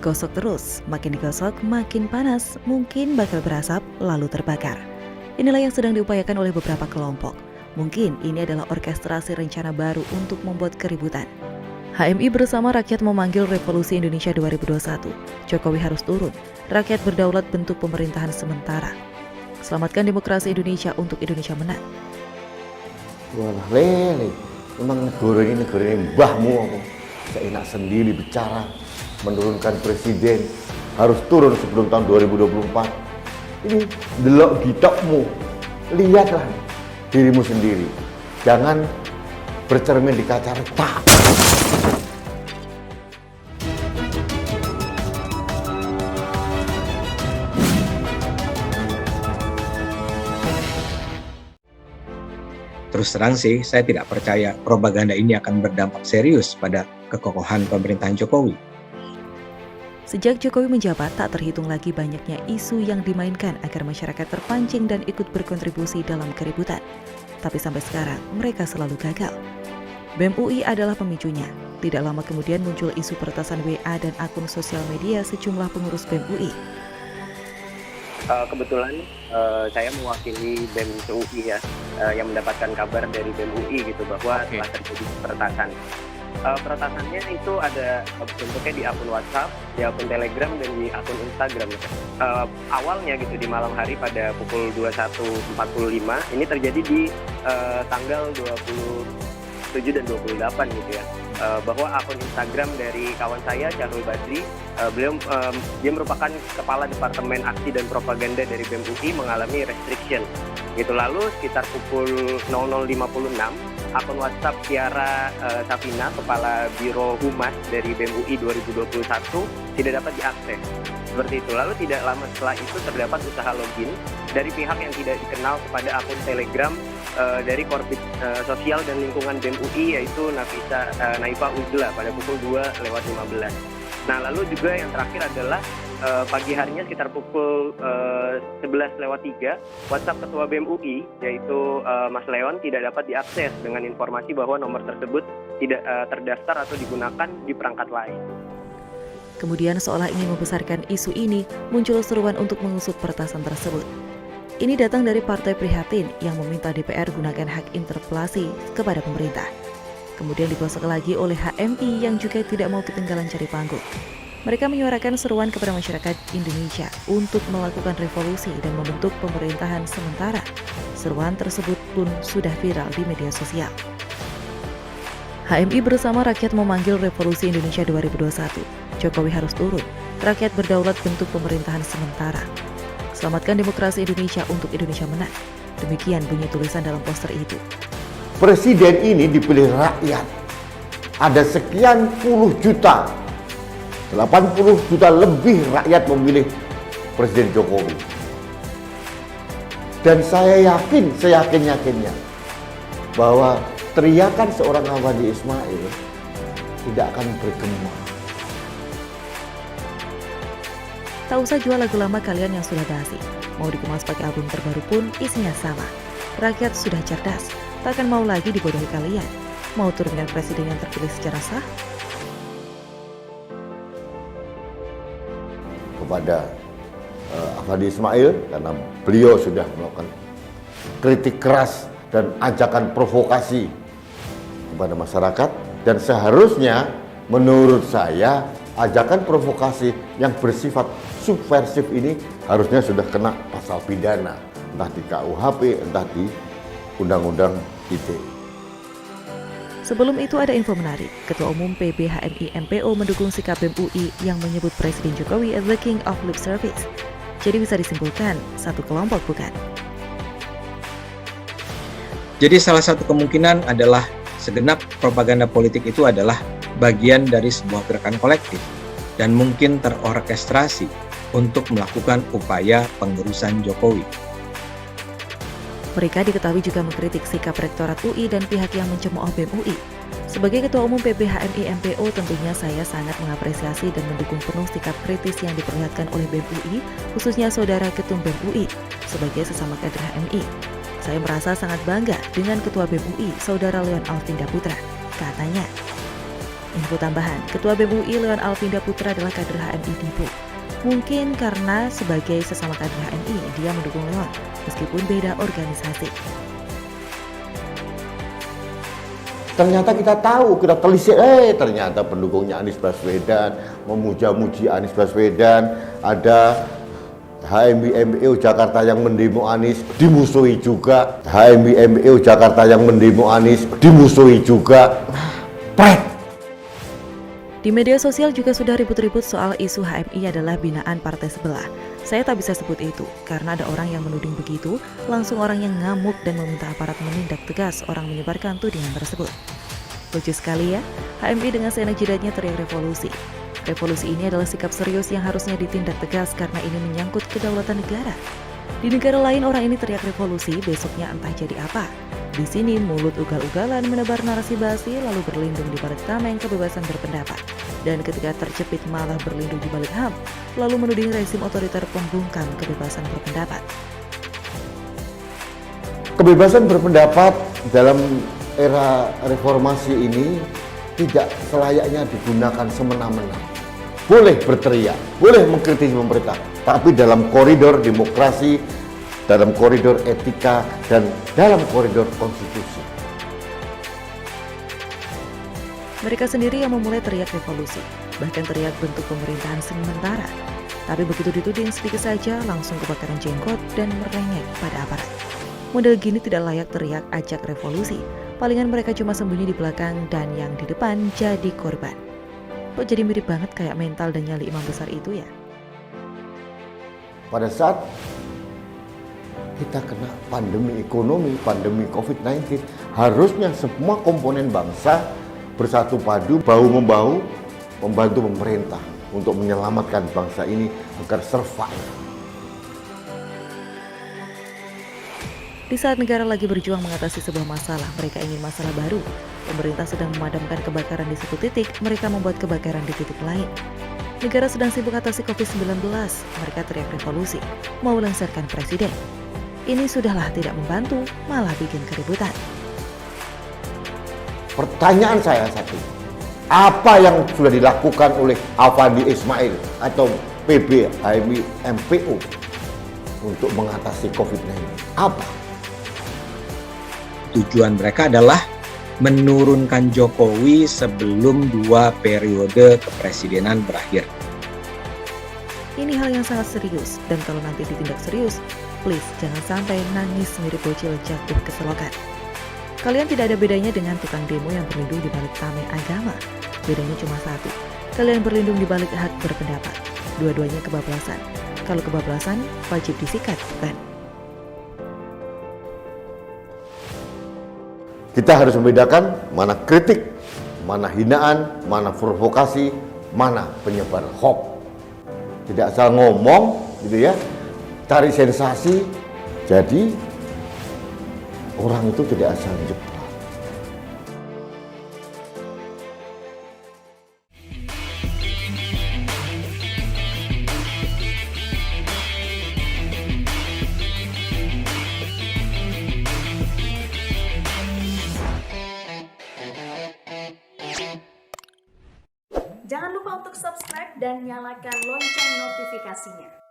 Gosok terus, makin digosok makin panas, mungkin bakal berasap lalu terbakar. Inilah yang sedang diupayakan oleh beberapa kelompok. Mungkin ini adalah orkestrasi rencana baru untuk membuat keributan. HMI bersama rakyat memanggil Revolusi Indonesia 2021. Jokowi harus turun, rakyat berdaulat bentuk pemerintahan sementara. Selamatkan demokrasi Indonesia untuk Indonesia menang. Walah lele, memang negara ini mbahmu apa? Seenak sendiri bicara, menurunkan presiden, harus turun sebelum tahun 2024. Ini delok gitokmu, lihatlah dirimu sendiri. Jangan bercermin di kaca retak. Terus terang sih, saya tidak percaya propaganda ini akan berdampak serius pada kekokohan pemerintahan Jokowi. Sejak Jokowi menjabat, tak terhitung lagi banyaknya isu yang dimainkan agar masyarakat terpancing dan ikut berkontribusi dalam keributan. Tapi sampai sekarang, mereka selalu gagal. BEM UI adalah pemicunya. Tidak lama kemudian muncul isu peretasan WA dan akun sosial media sejumlah pengurus BEM UI. Kebetulan saya mewakili BEM UI ya, yang mendapatkan kabar dari BEM UI gitu bahwa telah terjadi peretasan. Peretasannya itu ada bentuknya di akun WhatsApp, di akun Telegram, dan di akun Instagram. Awalnya gitu di malam hari pada pukul 21.45 ini terjadi di tanggal 27 dan 28 gitu ya. Bahwa akun Instagram dari kawan saya Syahrul Badri, dia merupakan kepala Departemen Aksi dan Propaganda dari BEM UI mengalami restriction. Gitu, lalu sekitar pukul 00.56 akun WhatsApp Tiara Safina, kepala Biro Humas dari BEM UI 2021 tidak dapat diakses. Seperti itu. Lalu tidak lama setelah itu terdapat usaha login dari pihak yang tidak dikenal kepada akun Telegram dari Korbit Sosial dan Lingkungan BEM UI, yaitu Naifah Uzla pada pukul 2:15. Nah, lalu juga yang terakhir adalah pagi harinya sekitar pukul 11:03, WhatsApp Ketua BEM UI, yaitu Mas Leon, tidak dapat diakses dengan informasi bahwa nomor tersebut tidak terdaftar atau digunakan di perangkat lain. Kemudian seolah ingin membesarkan isu ini, muncul seruan untuk mengusut peretasan tersebut. Ini datang dari Partai Prihatin yang meminta DPR gunakan hak interpelasi kepada pemerintah. Kemudian digosok lagi oleh HMI yang juga tidak mau ketinggalan cari panggung. Mereka menyuarakan seruan kepada masyarakat Indonesia untuk melakukan revolusi dan membentuk pemerintahan sementara. Seruan tersebut pun sudah viral di media sosial. HMI bersama rakyat memanggil Revolusi Indonesia 2021. Jokowi harus turun, rakyat berdaulat bentuk pemerintahan sementara. Selamatkan demokrasi Indonesia untuk Indonesia menang. Demikian bunyi tulisan dalam poster itu. Presiden ini dipilih rakyat. Ada sekian puluh juta, 80 juta lebih rakyat memilih Presiden Jokowi. Dan saya yakin, seyakin-yakinnya bahwa teriakan seorang Awadi Ismail tidak akan bergema. Tak usah jual lagu lama kalian yang sudah basi. Mau dikemas pakai album terbaru pun isinya sama. Rakyat sudah cerdas, tak akan mau lagi dibodohi kalian. Mau turunkan presiden yang terpilih secara sah? Kepada Awadi Ismail, karena beliau sudah melakukan kritik keras dan ajakan provokasi kepada masyarakat, dan seharusnya menurut saya ajakan provokasi yang bersifat subversif ini harusnya sudah kena pasal pidana, entah di KUHP, entah di Undang-Undang ITE. Sebelum itu ada info menarik. Ketua Umum PBHMI MPO mendukung sikap BEM UI yang menyebut Presiden Jokowi as the king of lip service. Jadi bisa disimpulkan, satu kelompok bukan? Jadi salah satu kemungkinan adalah segenap propaganda politik itu adalah bagian dari sebuah gerakan kolektif dan mungkin terorkestrasi untuk melakukan upaya pengurusan Jokowi. Mereka diketahui juga mengkritik sikap Rektorat UI dan pihak yang mencemooh BEM UI. Sebagai Ketua Umum PBHMI MPO, tentunya saya sangat mengapresiasi dan mendukung penuh sikap kritis yang diperlihatkan oleh BEM UI, khususnya Saudara Ketum BEM UI, sebagai sesama kader HMI. Saya merasa sangat bangga dengan Ketua BEM UI, Saudara Leon Alvinda Putra, katanya. Info tambahan, Ketua BEM UI Leon Alvinda Putra adalah kader HMI Dipo. Mungkin karena sebagai sesama kader HMI, dia mendukung Leon, meskipun beda organisasi. Ternyata kita tahu, kita telisik, ternyata pendukungnya Anies Baswedan, memuja-muji Anies Baswedan, ada HMI MPO Jakarta yang mendemo Anies, dimusuhi juga. HMI MPO Jakarta yang mendemo Anies, dimusuhi juga. Pret! Di media sosial juga sudah ribut-ribut soal isu HMI adalah binaan partai sebelah. Saya tak bisa sebut itu, karena ada orang yang menuding begitu, langsung orang yang ngamuk dan meminta aparat menindak tegas orang menyebarkan tudingan tersebut. Lucu sekali ya, HMI dengan seenak jidatnya teriak revolusi. Revolusi ini adalah sikap serius yang harusnya ditindak tegas karena ini menyangkut kedaulatan negara. Di negara lain orang ini teriak revolusi, besoknya entah jadi apa. Di sini mulut ugal-ugalan menebar narasi basi lalu berlindung di balik tameng kebebasan berpendapat. Dan ketika terjepit malah berlindung di balik HAM, lalu menuding rezim otoriter pembungkam kebebasan berpendapat. Kebebasan berpendapat dalam era reformasi ini tidak selayaknya digunakan semena-mena. Boleh berteriak, boleh mengkritisi pemerintah, tapi dalam koridor demokrasi, dalam koridor etika, dan dalam koridor konstitusi. Mereka sendiri yang memulai teriak revolusi, bahkan teriak bentuk pemerintahan sementara. Tapi begitu dituding sedikit saja, langsung kebakaran jenggot dan merengek pada aparat. Model gini tidak layak teriak ajak revolusi, palingan mereka cuma sembunyi di belakang dan yang di depan jadi korban. Kok jadi mirip banget kayak mental dan nyali imam besar itu ya? Pada saat kita kena pandemi ekonomi, pandemi COVID-19, harusnya semua komponen bangsa bersatu padu, bahu-membahu, membantu pemerintah untuk menyelamatkan bangsa ini agar survive. Di saat negara lagi berjuang mengatasi sebuah masalah, mereka ingin masalah baru. Pemerintah sedang memadamkan kebakaran di satu titik, mereka membuat kebakaran di titik lain. Negara sedang sibuk atasi COVID-19, mereka teriak revolusi, mau lengsarkan presiden. Ini sudahlah tidak membantu, malah bikin keributan. Pertanyaan saya satu, apa yang sudah dilakukan oleh Afandi Ismail atau PB HMI MPO untuk mengatasi COVID-19? Apa? Tujuan mereka adalah menurunkan Jokowi sebelum 2 periode kepresidenan berakhir. Ini hal yang sangat serius, dan kalau nanti ditindak serius, please jangan sampai nangis mirip bocil jatuh ke selokan. Kalian tidak ada bedanya dengan tukang demo yang berlindung di balik tameng agama. Bedanya cuma satu, kalian berlindung di balik hak berpendapat. Dua-duanya kebablasan. Kalau kebablasan, wajib disikat, bukan? Kita harus membedakan mana kritik, mana hinaan, mana provokasi, mana penyebar hoax. Tidak asal ngomong, gitu ya, cari sensasi. Jadi orang itu tidak asal jeplak. Jangan lupa untuk subscribe dan nyalakan lonceng notifikasinya.